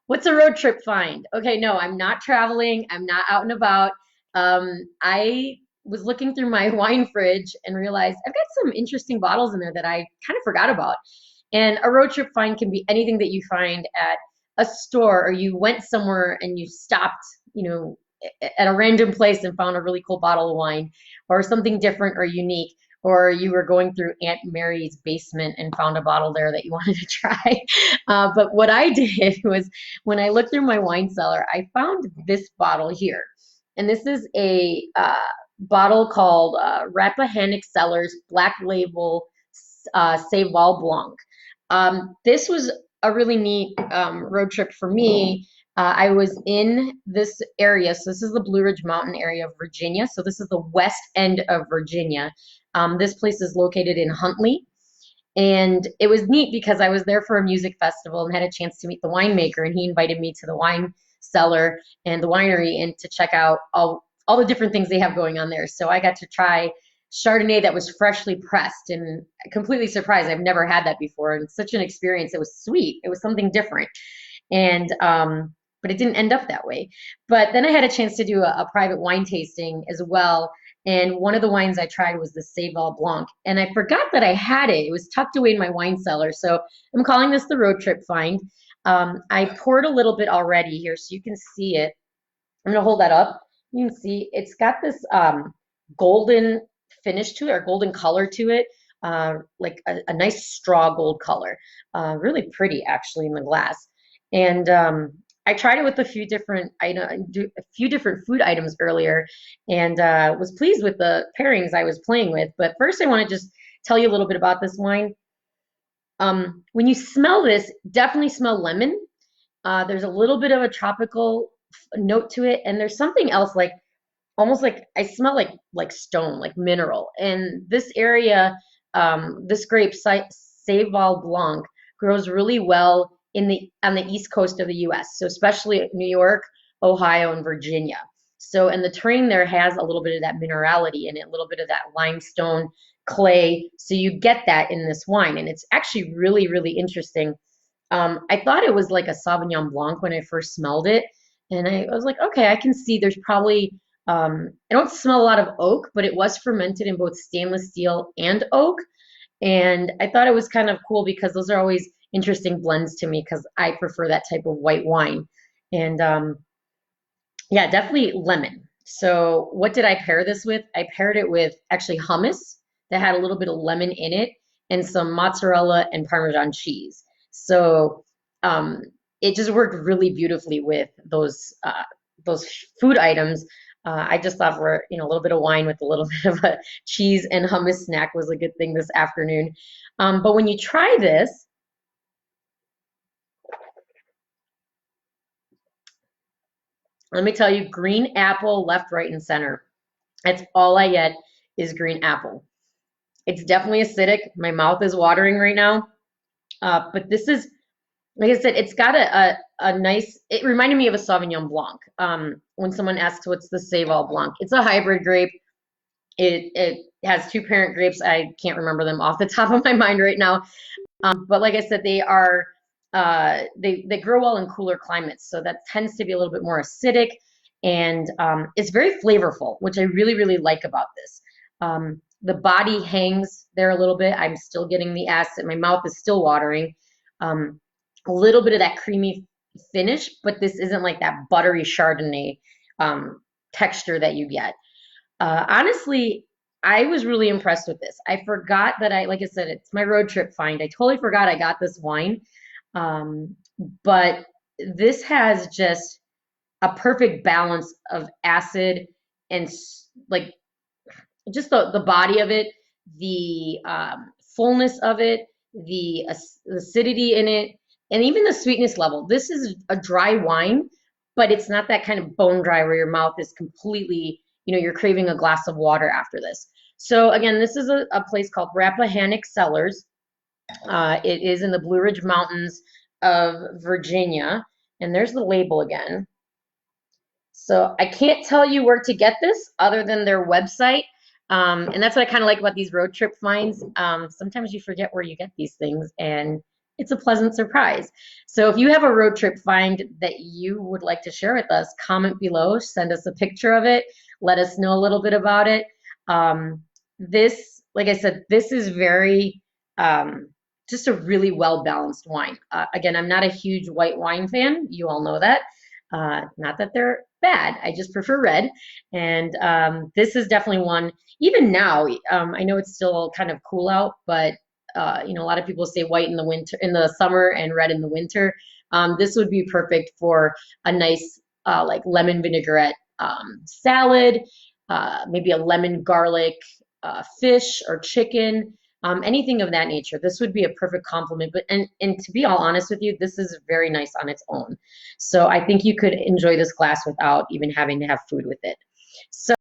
What's a road trip find? Okay, no, I'm not traveling. I'm not out and about. I was looking through my wine fridge and realized I've got some interesting bottles in there that I kind of forgot about. And a road trip find can be anything that you find at a store or you went somewhere and you stopped, at a random place and found a really cool bottle of wine or something different or unique. Or you were going through Aunt Mary's basement and found a bottle there that you wanted to try. But what I did was when I looked through my wine cellar, I found this bottle here. And this is a bottle called Rappahannock Cellars Black Label Seyval Blanc. This was a really neat road trip for me. I was in this area. So this is the Blue Ridge Mountain area of Virginia. So this is the west end of Virginia. This place is located in Huntley. And it was neat because I was there for a music festival and had a chance to meet the winemaker, and he invited me to the wine cellar and the winery and to check out all the different things they have going on there. So I got to try Chardonnay that was freshly pressed and completely surprised. I've never had that before, and such an experience. It was sweet. It was something different. And but it didn't end up that way. But then I had a chance to do a private wine tasting as well. And one of the wines I tried was the Seyval Blanc. And I forgot that I had it. It was tucked away in my wine cellar. So I'm calling this the road trip find. I poured a little bit already here so you can see it. I'm going to hold that up. You can see it's got this golden finish to it, or golden color to it, like a nice straw gold color. Really pretty, actually, in the glass. And I tried it with a few different food items earlier, and was pleased with the pairings I was playing with. But first, I want to just tell you a little bit about this wine. When you smell this, definitely smell lemon. There's a little bit of a tropical note to it, and there's something else, like almost like I smell like stone, like mineral. And this area, this grape, Seyval Blanc, grows really well on the east coast of the U.S. So especially New York, Ohio, and Virginia. So and the terrain there has a little bit of that minerality in it, a little bit of that limestone clay. So you get that in this wine, and it's actually really, really interesting. I thought it was like a Sauvignon Blanc when I first smelled it, and I was like, okay, I can see there's probably I don't smell a lot of oak, but it was fermented in both stainless steel and oak. And I thought it was kind of cool because those are always interesting blends to me because I prefer that type of white wine. And yeah, definitely lemon. So what did I pair this with? I paired it with actually hummus that had a little bit of lemon in it and some mozzarella and Parmesan cheese. So it just worked really beautifully with those food items. I just thought for a little bit of wine with a little bit of a cheese and hummus snack was a good thing this afternoon. But when you try this, let me tell you, green apple left, right, and center. That's all I get is green apple. It's definitely acidic. My mouth is watering right now. But this is, like I said, it's got a nice, it reminded me of a Sauvignon Blanc. When someone asks what's the Seyval Blanc, it's a hybrid grape. It has two parent grapes. I can't remember them off the top of my mind right now. But like I said, they are they grow well in cooler climates, so that tends to be a little bit more acidic, and it's very flavorful, which I really, really like about this. The body hangs there a little bit. I'm still getting the acid. My mouth is still watering. A little bit of that creamy finish, but this isn't like that buttery Chardonnay texture that you get. Honestly, I was really impressed with this. I forgot that like I said, it's my road trip find. I totally forgot I got this wine. But this has just a perfect balance of acid and like just the body of it, the fullness of it, the acidity in it, and even the sweetness level. This is a dry wine, but it's not that kind of bone dry where your mouth is completely, you're craving a glass of water after this. So again, this is a place called Rappahannock Cellars. It is in the Blue Ridge Mountains of Virginia, and there's the label again. So I can't tell you where to get this other than their website. And that's what I kind of like about these road trip finds. Sometimes you forget where you get these things, and it's a pleasant surprise. So if you have a road trip find that you would like to share with us, comment below, send us a picture of it, let us know a little bit about it. This, like I said, this is very just a really well balanced wine. Again, I'm not a huge white wine fan. You all know that. Not that they're bad. I just prefer red. And this is definitely one, even now, I know it's still kind of cool out, but you know, a lot of people say white in the winter, in the summer, and red in the winter. This would be perfect for a nice like lemon vinaigrette salad, maybe a lemon garlic fish or chicken, anything of that nature. This would be a perfect complement. But and to be all honest with you, this is very nice on its own. So I think you could enjoy this glass without even having to have food with it. So